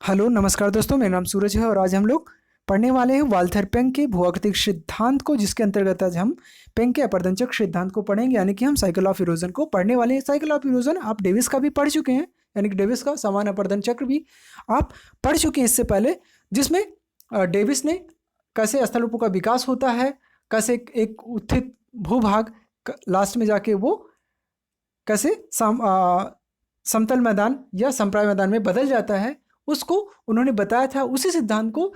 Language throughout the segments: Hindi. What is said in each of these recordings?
हेलो नमस्कार दोस्तों, मेरा नाम सूरज है और आज हम लोग पढ़ने वाले हैं वाल्थर पेंग के भूआकृतिक सिद्धांत को, जिसके अंतर्गत आज हम पेंग के अपरदंशक सिद्धांत को पढ़ेंगे। यानी कि हम साइकिल ऑफ इरोजन को पढ़ने वाले हैं। साइकिल ऑफ इरोजन आप डेविस का भी पढ़ चुके हैं, यानी कि डेविस का समान अपरदन चक्र भी आप पढ़ चुके हैं इससे पहले, जिसमें डेविस ने कैसे स्थलरूपों का विकास होता है, कैसे एक उत्थित भूभाग लास्ट में जाके वो कैसे समतल मैदान या समप्राय मैदान में बदल जाता है, उसको उन्होंने बताया था। उसी सिद्धांत को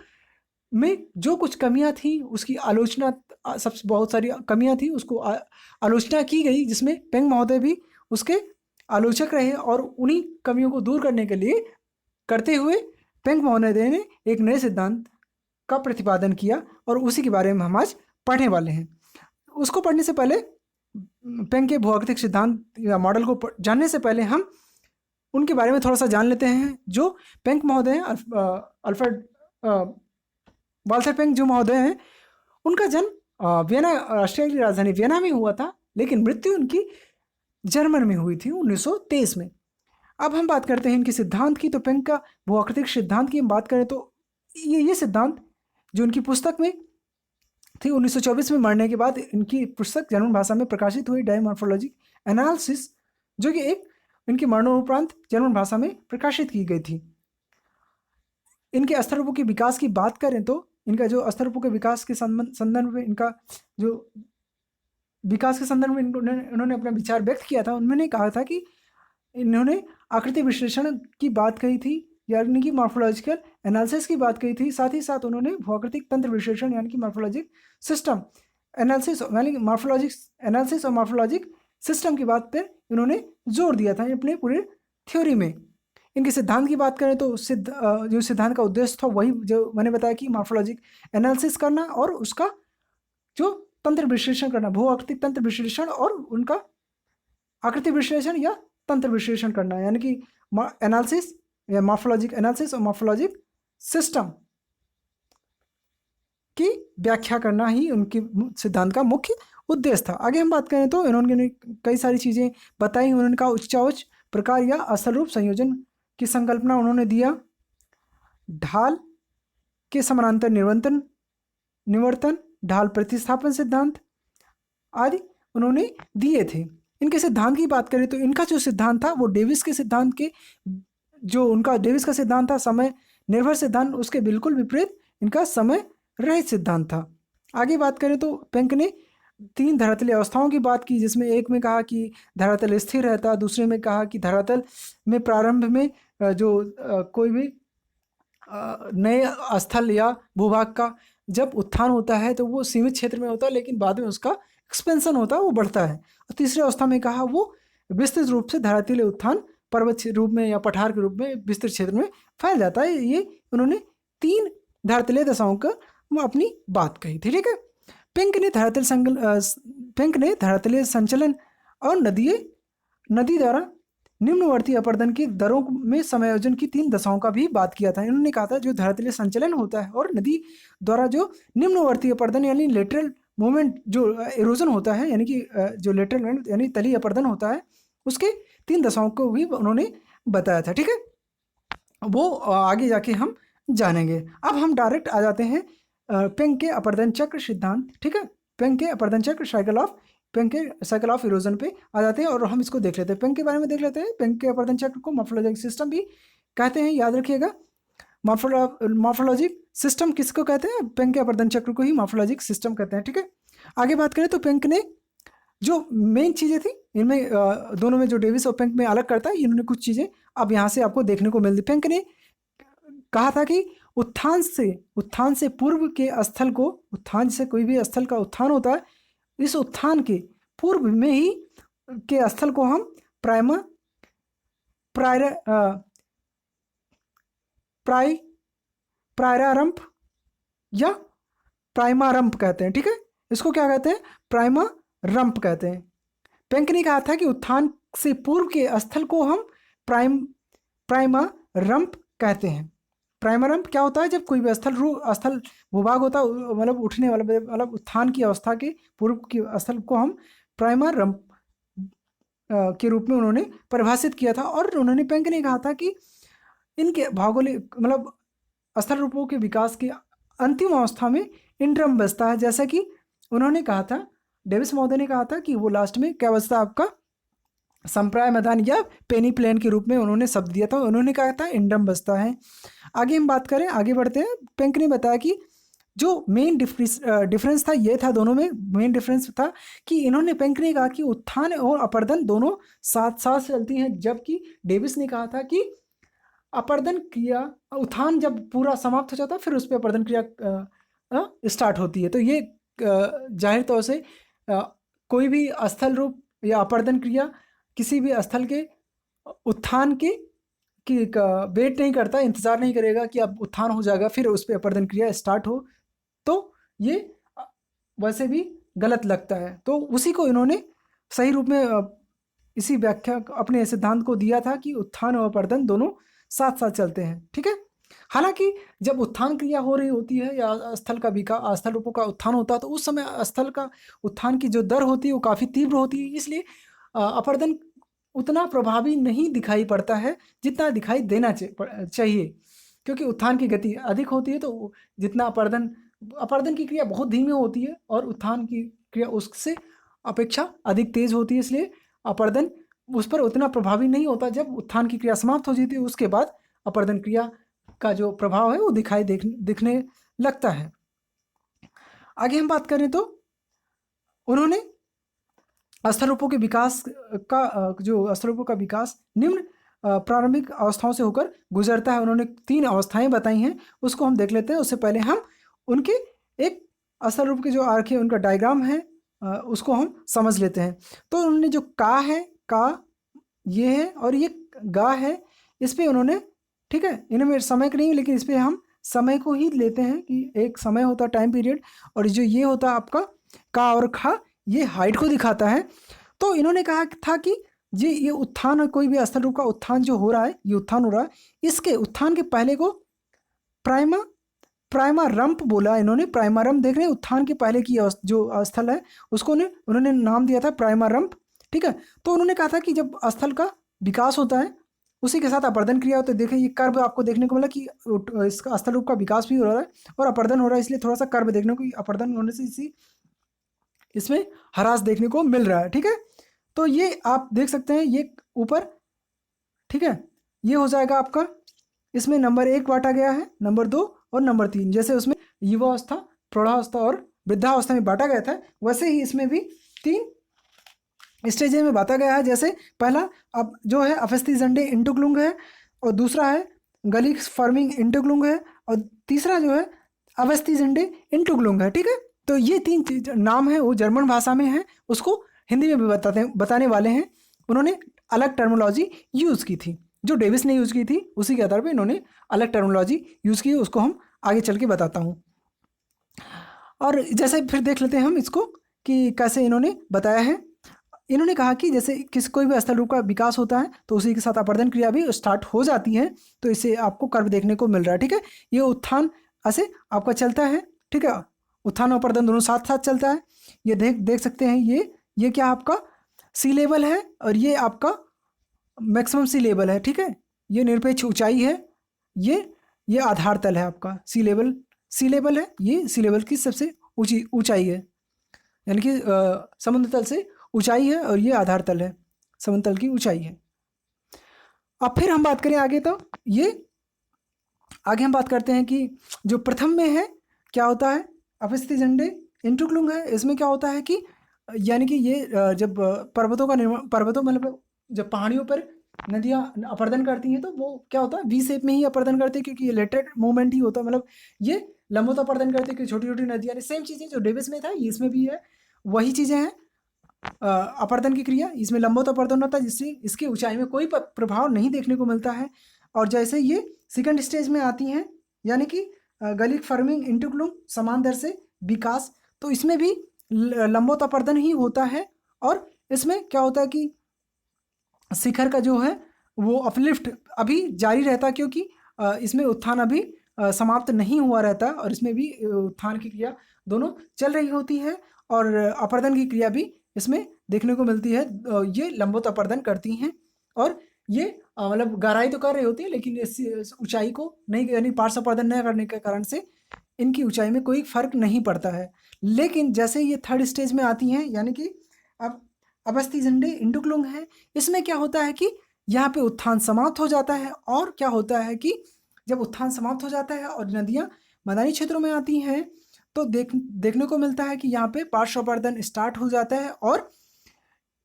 में जो कुछ कमियां थी उसकी आलोचना, सबसे बहुत सारी कमियां थी उसको आलोचना की गई, जिसमें पेंग महोदय भी उसके आलोचक रहे। और उन्हीं कमियों को दूर करने के लिए करते हुए पेंग महोदय ने एक नए सिद्धांत का प्रतिपादन किया और उसी के बारे में हम आज पढ़ने वाले हैं। उसको पढ़ने से पहले, पेंग के भूआकृतिक सिद्धांत या मॉडल को जानने से पहले हम उनके बारे में थोड़ा सा जान लेते हैं। जो पेंग महोदय हैं, अल्फ्रेड वाल्थर पेंग जो महोदय हैं, उनका जन्म वियना, ऑस्ट्रिया की राजधानी वियना में हुआ था, लेकिन मृत्यु उनकी जर्मन में हुई थी 1923 में। अब हम बात करते हैं इनके सिद्धांत की। तो पेंग का भूआकृतिक सिद्धांत की हम बात करें तो ये सिद्धांत जो उनकी पुस्तक में थी 1924 में मरने के बाद, इनकी पुस्तक जर्मन भाषा में प्रकाशित हुई, डायमॉर्फोलॉजिक एनालिसिस, जो कि एक इनके मरणोपरांत जर्मन भाषा में प्रकाशित की गई थी। इनके स्थलरूपों के विकास की बात करें तो इनका जो स्थलरूपों के विकास के संदर्भ में, इनका जो विकास के संदर्भ में इन्होंने अपना विचार व्यक्त किया था, उन्होंने कहा था कि इन्होंने आकृति विश्लेषण की बात कही थी, यानी कि मॉर्फोलॉजिकल एनालिसिस की बात कही थी। साथ ही साथ उन्होंने भूआकृतिक तंत्र विश्लेषण यानी कि मॉर्फोलॉजिक सिस्टम एनालिसिस, यानी मॉर्फोलॉजिक एनालिसिस और मॉर्फोलॉजिक सिस्टम की बात पर इन्होंने जोर दिया था अपने पूरे थ्योरी में। इनके सिद्धांत की बात करें तो जो सिद्धांत का उद्देश्य था वही जो मैंने बताया कि मॉर्फोलॉजिक एनालिसिस करना और उसका जो तंत्र विश्लेषण करना, भूआकृतिक तंत्र विश्लेषण और उनका आकृति विश्लेषण या तंत्र विश्लेषण करना, यानी कि एनालिसिस या मॉर्फोलॉजिक एनालिसिस और मॉर्फोलॉजिक सिस्टम की व्याख्या करना ही उनके सिद्धांत का मुख्य उद्देश्य था। आगे हम बात करें तो इन्होंने कई सारी चीज़ें बताई। उनका उच्चाउच्च प्रकार या अस्थलरूप संयोजन की संकल्पना उन्होंने दिया, ढाल के समानांतर निवर्तन, ढाल प्रतिस्थापन सिद्धांत आदि उन्होंने दिए थे। इनके सिद्धांत की बात करें तो इनका जो सिद्धांत था वो डेविस के सिद्धांत के, जो उनका डेविस का सिद्धांत था समय निर्भर सिद्धांत, उसके बिल्कुल विपरीत इनका समय रहित सिद्धांत था। आगे बात करें तो पेंग ने 3 धरातलीय अवस्थाओं की बात की, जिसमें एक में कहा कि धरातल स्थिर रहता, दूसरे में कहा कि धरातल में प्रारंभ में जो कोई भी नए स्थल या भूभाग का जब उत्थान होता है तो वो सीमित क्षेत्र में होता है, लेकिन बाद में उसका एक्सपेंशन होता है, वो बढ़ता है। और तीसरी अवस्था में कहा वो विस्तृत रूप से धरातलीय उत्थान पर्वत रूप में या पठार के रूप में विस्तृत क्षेत्र में फैल जाता है। ये उन्होंने 3 धरातलीय दशाओं का अपनी बात कही थी। ठीक है। पेंग ने धरातलीय संचलन और नदी द्वारा निम्नवर्ती अपरदन की दरों में समायोजन की 3 दशाओं का भी बात किया था। इन्होंने कहा था जो धरातलीय संचलन होता है और नदी द्वारा जो निम्नवर्ती अपरदन यानी लेटरल मूवमेंट, जो इरोजन होता है, यानी कि जो लेटरल मूवमेंट यानी तलीय अपरदन होता है, उसके 3 दशाओं को भी उन्होंने बताया था। ठीक है, वो आगे जाके हम जानेंगे। अब हम डायरेक्ट आ जाते हैं पेंग के अपरदन चक्र सिद्धांत। ठीक है, पेंग के अपरदन चक्र पेंग के साइकिल ऑफ इरोजन पे आ जाते हैं और हम इसको देख लेते हैं। पेंग के बारे में देख लेते हैं। पेंग के अपरदन चक्र को मॉर्फोलॉजिक सिस्टम भी कहते हैं, याद रखिएगा। मॉर्फोलॉजिक सिस्टम किसको कहते हैं? पेंग के अपरदन चक्र को ही मॉर्फोलॉजिक सिस्टम कहते हैं। ठीक है, आगे बात करें तो पेंग ने जो मेन चीज़ें थी इनमें, दोनों में जो डेविस और पेंग में अलग करता है, इन्होंने कुछ चीज़ें अब यहाँ से आपको देखने को मिलती। पेंग ने कहा था कि उत्थान से पूर्व के स्थल को, उत्थान से कोई भी स्थल का उत्थान होता है, इस उत्थान के पूर्व में ही के स्थल को हम प्रायरारंभ या प्राइमारंभ कहते हैं। ठीक है, इसको क्या कहते हैं? प्राइमारंभ कहते हैं। पेंग ने कहा था कि उत्थान से पूर्व के स्थल को हम प्राइमारंभ कहते हैं। प्राइमारंभ क्या होता है? जब कोई भी स्थल भूभाग होता है, मतलब उठने वाला, मतलब उत्थान की अवस्था के पूर्व के स्थल को हम प्राइमारंभ के रूप में उन्होंने परिभाषित किया था। और उन्होंने पेंग ने कहा था कि इनके भौगोलिक मतलब स्थल रूपों के विकास की अंतिम अवस्था में इंटरम बचता है। जैसा कि उन्होंने कहा था, डेविस महोदय ने कहा था कि वो लास्ट में क्या बचता है आपका, संप्राय मैदान या पेनी प्लेन के रूप में उन्होंने शब्द दिया था, उन्होंने कहा था इंडम बचता है। आगे हम बात करें, आगे बढ़ते हैं। पेंक ने बताया कि जो मेन डिफरेंस था ये था, दोनों में मेन डिफरेंस था कि इन्होंने, पेंक ने कहा कि उत्थान और अपर्दन दोनों साथ साथ चलती हैं, जबकि डेविस ने कहा था कि अपर्दन क्रिया, उत्थान जब पूरा समाप्त हो जाता है फिर उस पर अपर्दन क्रिया स्टार्ट होती है। तो ये जाहिर तौर से कोई भी स्थल रूप या अपर्दन क्रिया किसी भी स्थल के उत्थान की वेट नहीं करता, इंतज़ार नहीं करेगा कि अब उत्थान हो जाएगा फिर उस पर अपर्दन क्रिया स्टार्ट हो, तो ये वैसे भी गलत लगता है। तो उसी को इन्होंने सही रूप में इसी व्याख्या अपने सिद्धांत को दिया था कि उत्थान और अपर्दन दोनों साथ साथ चलते हैं। ठीक है, हालांकि जब उत्थान क्रिया हो रही होती है या स्थल का विकास, स्थल रूपों का उत्थान होता है, तो उस समय स्थल का उत्थान की जो दर होती है वो काफ़ी तीव्र होती है, इसलिए अपर्दन उतना प्रभावी नहीं दिखाई पड़ता है जितना दिखाई देना चाहिए, क्योंकि उत्थान की गति अधिक होती है। तो जितना अपर्दन की क्रिया बहुत धीमी होती है और उत्थान की क्रिया उससे अपेक्षा अधिक तेज होती है, इसलिए अपर्दन उस पर उतना प्रभावी नहीं होता। जब उत्थान की क्रिया समाप्त हो जाती है उसके बाद अपर्दन क्रिया का जो प्रभाव है वो दिखने लगता है। आगे हम बात करें तो उन्होंने स्थल रूपों के विकास का, जो स्थल रूपों का विकास निम्न प्रारंभिक अवस्थाओं से होकर गुजरता है। उन्होंने 3 अवस्थाएं बताई हैं, उसको हम देख लेते हैं। उससे पहले हम उनके एक स्थल रूप के जो आर्क है उनका डायग्राम है उसको हम समझ लेते हैं। तो उन्होंने जो का है, का ये है और ये गा है, इस पर उन्होंने, ठीक है, इनमें समय का नहीं, लेकिन इस पर हम समय को ही लेते हैं कि एक समय होता है, टाइम पीरियड, और जो ये होता है आपका का और खा, ये हाइट को दिखाता है। तो इन्होंने कहा था कि ये उत्थान, कोई भी स्थल रूप का उत्थान जो हो रहा है, ये उत्थान हो रहा है, इसके उत्थान के पहले को प्राइमारंप बोला इन्होंने। प्राइमारंप देख रहे हैं, उत्थान के पहले की जो स्थल है उसको उन्होंने नाम दिया था प्राइमारंप। ठीक है, तो उन्होंने कहा था कि जब स्थल का विकास होता है उसी के साथ अपर्दन क्रिया होता है। देखिए ये कर्व आपको देखने को मिला कि इसका स्थल रूप का विकास भी हो रहा है और अपर्दन हो रहा है, इसलिए थोड़ा सा कर्व देखने को, अपर्दन होने से इसी इसमें हरास देखने को मिल रहा है। ठीक है, तो ये आप देख सकते हैं ये ऊपर, ठीक है, ये हो जाएगा आपका, इसमें नंबर 1 बांटा गया है, नंबर 2 और नंबर 3। जैसे उसमें युवावस्था, प्रौढ़ावस्था और वृद्धावस्था में बांटा गया था, वैसे ही इसमें भी 3 स्टेज में बांटा गया है। जैसे पहला अब जो है अफस्तीजंडे इंटुक्लुंग है, और दूसरा है गलिक फर्मिंग इंटुक्लुंग है, और तीसरा जो है अवस्थीजंडे इंटुक्लुंग है। ठीक है, तो ये 3 नाम है वो जर्मन भाषा में है, उसको हिंदी में भी बताने वाले हैं। उन्होंने अलग टर्मोलॉजी यूज़ की थी, जो डेविस ने यूज़ की थी उसी के आधार पे इन्होंने अलग टर्मोलॉजी यूज़ की, उसको हम आगे चल के बताता हूँ। और जैसे फिर देख लेते हैं हम इसको कि कैसे इन्होंने बताया है। इन्होंने कहा कि जैसे कोई भी स्थल रूप का विकास होता है तो उसी के साथ अपर्दन क्रिया भी स्टार्ट हो जाती है, तो इससे आपको कर्व देखने को मिल रहा है। ठीक है, ये उत्थान ऐसे आपका चलता है। ठीक है, उत्थान और अपर्दन दोनों साथ साथ चलता है। ये देख सकते हैं, ये क्या आपका सी लेवल है और ये आपका मैक्सिमम सी लेवल है। ठीक है, ये निरपेक्ष ऊंचाई है, ये आधार तल है आपका, सी लेवल है, ये सी लेवल की सबसे ऊंचाई है, यानी कि समुद्र तल से ऊंचाई है, और ये आधार तल है, समुद्र तल की ऊंचाई है। अब फिर हम बात करें आगे, तो ये आगे हम बात करते हैं कि जो प्रथम में है क्या होता है, अफस्तीजंडे इंटुक्लुंग है। इसमें क्या होता है कि यानी कि ये जब पर्वतों मतलब जब पहाड़ियों पर नदियाँ अपर्दन करती हैं तो वो क्या होता है, वी शेप में ही अपर्दन करते हैं, क्योंकि ये लेटरेट मूवमेंट ही होता है, मतलब ये लंबवत अपर्दन करते हैं कि छोटी छोटी नदियाँ, सेम चीज़ें जो डेविस में था इसमें भी है, वही चीज़ें हैं। अपर्दन की क्रिया इसमें लंबवत अपर्दन होता है, जिससे इसकी ऊंचाई में कोई प्रभाव नहीं देखने को मिलता है। और जैसे ये सेकंड स्टेज में आती हैं, यानी कि गलिक फर्मिंग इंटुक्लुंग, समान दर से विकास, तो इसमें भी लंबवत अपर्दन ही होता है। और इसमें क्या होता है कि शिखर का जो है वो अपलिफ्ट अभी जारी रहता है, क्योंकि इसमें उत्थान अभी समाप्त नहीं हुआ रहता, और इसमें भी उत्थान की क्रिया दोनों चल रही होती है, और अपर्दन की क्रिया भी इसमें देखने को मिलती है। ये लंबवत अपर्दन करती हैं, और ये मतलब गहराई तो कर रही होती है, लेकिन इस ऊंचाई को नहीं, यानी पार्श्व अपर्दन न करने के कारण से इनकी ऊंचाई में कोई फर्क नहीं पड़ता है। लेकिन जैसे ये थर्ड स्टेज में आती हैं, यानी कि अब अवस्थी झंडे इंडुक्लुंग है, इसमें क्या होता है कि यहाँ पे उत्थान समाप्त हो जाता है। और क्या होता है कि जब उत्थान समाप्त हो जाता है और नदियाँ मैदानी क्षेत्रों में आती हैं, तो देखने को मिलता है कि यहाँ पे पार्श्व अपर्दन स्टार्ट हो जाता है, और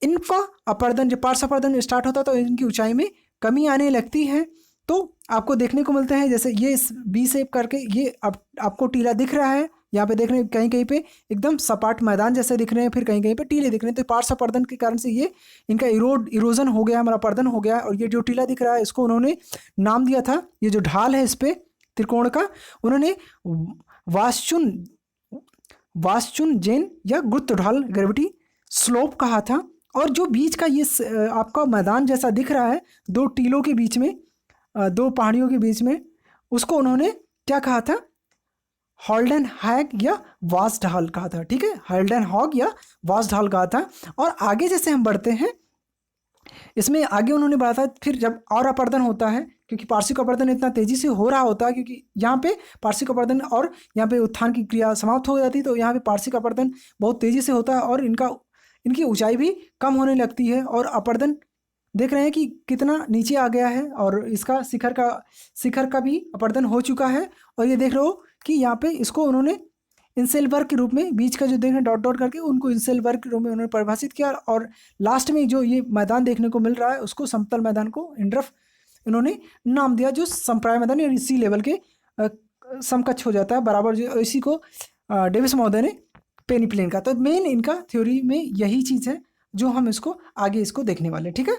इनका अपर्दन, जब पार्श्व अपर्दन स्टार्ट होता है तो इनकी ऊंचाई में कमी आने लगती है। तो आपको देखने को मिलता है जैसे ये इस बी शेप करके ये आपको टीला दिख रहा है, यहाँ पे देख रहे हैं कहीं कहीं पे एकदम सपाट मैदान जैसे दिख रहे हैं, फिर कहीं कहीं पे टीले दिख रहे हैं। तो पार्श्व अपर्दन के कारण से ये इनका इरोजन हो गया, हमारा अपर्दन हो गया। और ये जो टीला दिख रहा है इसको उन्होंने नाम दिया था, ये जो ढाल है इस पे त्रिकोण का, उन्होंने वास्चुन जेन या गुप्त ढाल ग्रेविटी स्लोप कहा था। और जो बीच का ये आपका मैदान जैसा दिख रहा है दो टीलों के बीच में, दो पहाड़ियों के बीच में, उसको उन्होंने क्या कहा था, हॉल्डन हैग या वास ढाल कहा था। ठीक है, हॉल्डन हॉग या वास ढाल कहा था। और आगे जैसे हम बढ़ते हैं इसमें आगे उन्होंने बताया फिर जब और अपर्दन होता है, क्योंकि पार्श्विक अपर्दन इतना तेजी से हो रहा होता है, क्योंकि यहाँ पे पार्श्विक अपर्दन और यहाँ पे उत्थान की क्रिया समाप्त हो जाती है, तो यहाँ पे पार्श्विक अपर्दन बहुत तेजी से होता है और इनकी ऊंचाई भी कम होने लगती है। और अपर्दन देख रहे हैं कि कितना नीचे आ गया है, और इसका शिखर का भी अपर्दन हो चुका है। और ये देख रहे हो कि यहाँ पे इसको उन्होंने इंसेल वर्ग के रूप में, बीच का जो देख रहे हैं डॉट डॉट करके, उनको इंसेल वर्ग के रूप में उन्होंने परिभाषित किया। और लास्ट में जो ये मैदान देखने को मिल रहा है उसको समतल मैदान को इंड्रफ इन्होंने नाम दिया, जो संप्राय मैदान या सी लेवल के समकक्ष हो जाता है, बराबर। जो इसी को डेविस महोदय ने पेनीप्लेन का। तो मेन इनका थ्योरी में यही चीज़ है जो हम इसको आगे इसको देखने वाले हैं। ठीक है,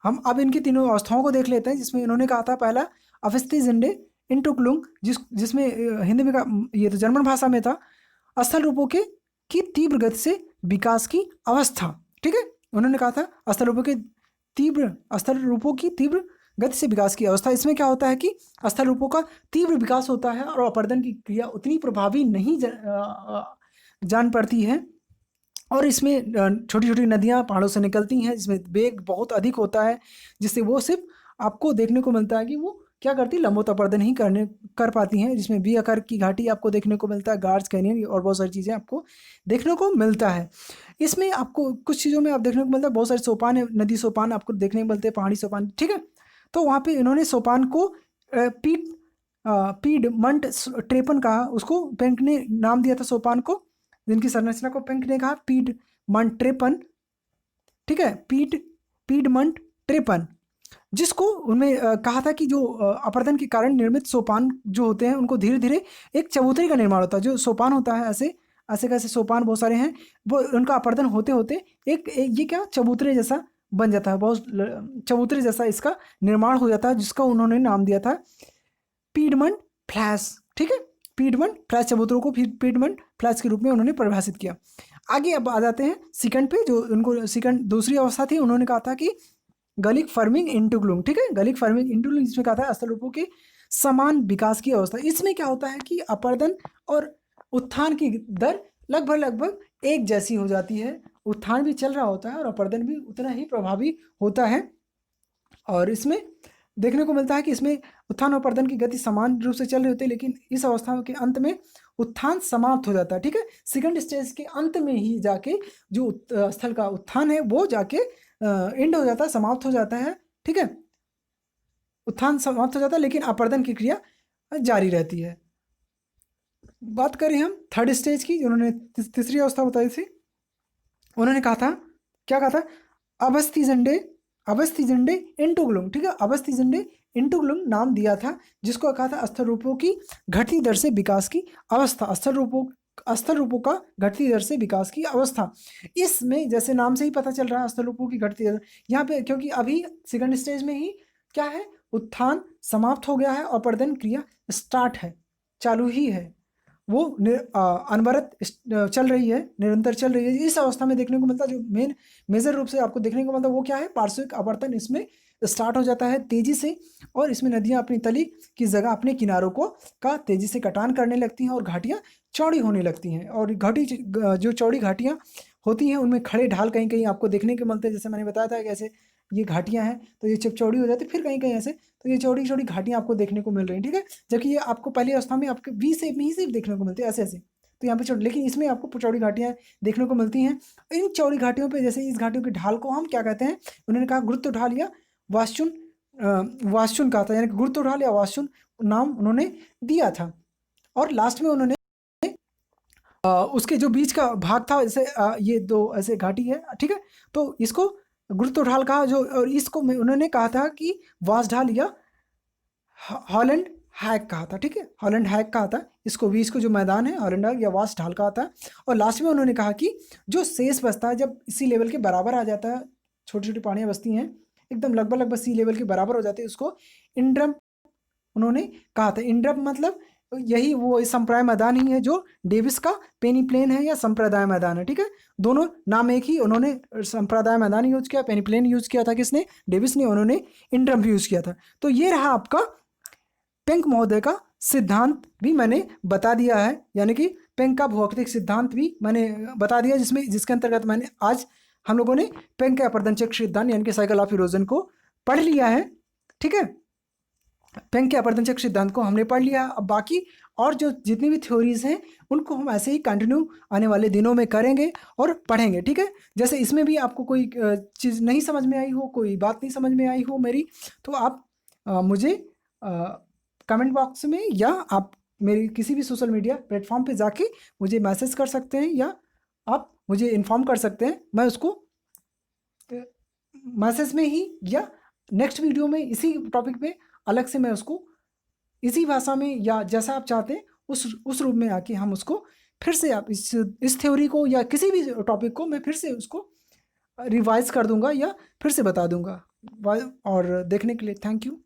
हम अब इनकी तीनों अवस्थाओं को देख लेते हैं, जिसमें इन्होंने कहा था पहला अवस्थी झंडे इंटुक्लुंग, जिसमें हिंदी में ये तो जर्मन भाषा में था, स्थल रूपों की तीव्र गति से विकास की अवस्था। ठीक है, उन्होंने कहा था स्थल रूपों की तीव्र गति से विकास की अवस्था। इसमें क्या होता है कि स्थल रूपों का तीव्र विकास होता है और अपर्दन की क्रिया उतनी प्रभावी नहीं जान पड़ती है, और इसमें छोटी छोटी नदियाँ पहाड़ों से निकलती हैं, जिसमें वेग बहुत अधिक होता है, जिससे वो सिर्फ आपको देखने को मिलता है कि वो क्या करती है, लंबोत अपर्दन ही कर पाती हैं। जिसमें बी आकार की घाटी आपको देखने को मिलता है, गार्ड्स कैनियन और बहुत सारी चीज़ें आपको देखने को मिलता है। इसमें आपको कुछ चीज़ों में आप देखने को मिलता है, बहुत सारे सोपान है, नदी सोपान आपको देखने को मिलते हैं, पहाड़ी सोपान। ठीक है, तो वहाँ पर इन्होंने सोपान को पीडमंट ट्रेपन कहा, उसको पेंक ने नाम दिया था सोपान को, जिनकी संरचना को पेंक ने कहा पीडमंट ट्रेपन। ठीक है, पीडमंट ट्रेपन, जिसको उनमें कहा था कि जो अपर्दन के कारण निर्मित सोपान जो होते हैं उनको धीरे धीरे एक चबूतरे का निर्माण होता है। जो सोपान होता है, ऐसे कैसे सोपान बहुत सारे हैं, वो उनका अपर्दन होते होते एक ये क्या चबूतरे जैसा बन जाता है, बहुत चबूतरे जैसा इसका निर्माण हो जाता है, जिसका उन्होंने नाम दिया था पीडमंट फ्लैश। ठीक है, पीडमंट फ्लैश चबूतरों को फिर पीडमंट फ्लैश के रूप में उन्होंने परिभाषित किया। आगे अब आ जाते हैं सेकंड पे, जो उनको सेकंड दूसरी अवस्था थी, उन्होंने कहा था कि गलिक फर्मिंग इंटुक्लुंग। ठीक है, गलिक फर्मिंग इंटुक्लुंग, जिसमें कहा था स्थल रूपों के समान विकास की अवस्था। इसमें क्या होता है कि अपर्दन और उत्थान की दर लगभग एक जैसी हो जाती है, उत्थान भी चल रहा होता है और अपर्दन भी उतना ही प्रभावी होता है। और इसमें देखने को मिलता है कि इसमें उत्थान और अपर्दन की गति समान रूप से चल रही होती है, लेकिन इस अवस्था के अंत में उत्थान समाप्त हो जाता है। ठीक है, सेकंड स्टेज के अंत में ही जाके जो स्थल का उत्थान है वो जाके एंड हो जाता है, समाप्त हो जाता है। ठीक है, उत्थान समाप्त हो जाता है, लेकिन अपर्दन की क्रिया जारी रहती है। बात करें हम थर्ड स्टेज की, जिन्होंने तीसरी अवस्था बताई थी, उन्होंने कहा था, क्या कहा था, अवस्थी झंडे इंटुक्लुंग। ठीक है, अवस्थी झंडे इंटुक्लुंग नाम दिया था, जिसको कहा था स्थल रूपों की घटती दर से विकास की अवस्था। स्थल रूपों का घटती दर से विकास की अवस्था। इसमें जैसे नाम से ही पता चल रहा है स्थल रूपों की घटती दर, यहाँ पे क्योंकि अभी सेकंड स्टेज में ही क्या है, उत्थान समाप्त हो गया है, अपर्दन क्रिया स्टार्ट है, चालू ही है, वो अनवरत चल रही है, निरंतर चल रही है। इस अवस्था में देखने को मिलता है, जो मेजर रूप से आपको देखने को मिलता है वो क्या है, पार्श्विक आवर्तन इसमें स्टार्ट हो जाता है तेजी से, और इसमें नदियाँ अपनी तली की जगह अपने किनारों का तेजी से कटान करने लगती हैं और घाटियाँ चौड़ी होने लगती हैं। और जो चौड़ी घाटियाँ होती हैं उनमें खड़े ढाल कहीं कहीं आपको देखने को मिलते हैं, जैसे मैंने बताया था, कैसे ये घाटियाँ हैं, तो ये जब चौड़ी हो जाती है फिर कहीं कहीं ऐसे, तो ये चौड़ी चौड़ी घाटियाँ आपको देखने को मिल रही हैं, ठीक है। जबकि ये आपको पहली अवस्था में आपके वी शेप में ही सिर्फ देखने को मिलती है, ऐसे ऐसे। तो यहाँ पे चौड़ी, लेकिन इसमें आपको चौड़ी घाटियाँ देखने को मिलती हैं। इन चौड़ी घाटियों पे, जैसे इस घाटियों की ढाल को हम क्या कहते हैं, उन्होंने कहा गुरुत्व ढाल या वाशचुन, वाशचुन कहा था, यानी कि गुरुत्व ढाल या वाशचुन नाम उन्होंने दिया था। और लास्ट में उन्होंने उसके जो बीच का भाग था, जैसे ये दो ऐसे घाटी है, ठीक है, तो इसको गुरुत्व ढाल कहा, जो और इसको उन्होंने कहा था कि वाश ढाल या हॉलैंड हैक कहा था, ठीक है, हॉलैंड हैक कहा था इसको, बीच को जो मैदान है हॉलैंड हैक या वाश ढाल कहा था। और लास्ट में उन्होंने कहा कि जो शेष बचता है जब इसी लेवल के बराबर आ जाता है, छोटी छोटी पहाड़ियाँ बसती हैं एकदम लगभग सी लेवल के बराबर हो जाती है, उसको इंड्रम उन्होंने कहा था। इंड्रम मतलब यही वो संप्रदाय मैदान ही है जो डेविस का पेनीप्लेन है या संप्रदाय मैदान है, ठीक है, दोनों नाम एक ही। उन्होंने संप्रदाय मैदान यूज किया, पेनीप्लेन यूज किया था किसने, डेविस ने, उन्होंने इंड्रम भी यूज किया था। तो ये रहा आपका पेंक महोदय का सिद्धांत भी मैंने बता दिया है, यानी कि पेंक का भौतिक सिद्धांत भी मैंने बता दिया, जिसके अंतर्गत मैंने आज हम लोगों ने पेंक के अपरदंशक सिद्धांत यानी कि साइकिल ऑफ इरोजन को पढ़ लिया है, ठीक है। पेंक के अपरदंशक सिद्धांत को हमने पढ़ लिया। अब बाकी और जो जितनी भी थ्योरीज हैं उनको हम ऐसे ही कंटिन्यू आने वाले दिनों में करेंगे और पढ़ेंगे, ठीक है। जैसे इसमें भी आपको कोई चीज़ नहीं समझ में आई हो, कोई बात नहीं समझ में आई हो मेरी, तो आप मुझे कमेंट बॉक्स में या आप मेरी किसी भी सोशल मीडिया प्लेटफॉर्म पे जाके मुझे मैसेज कर सकते हैं या आप मुझे इन्फॉर्म कर सकते हैं। मैं उसको मैसेज में ही या नेक्स्ट वीडियो में इसी टॉपिक पे अलग से मैं उसको इसी भाषा में या जैसा आप चाहते हैं उस रूप में आके हम उसको फिर से आप इस थ्योरी को या किसी भी टॉपिक को मैं फिर से उसको रिवाइज कर दूंगा या फिर से बता दूंगा। और देखने के लिए थैंक यू।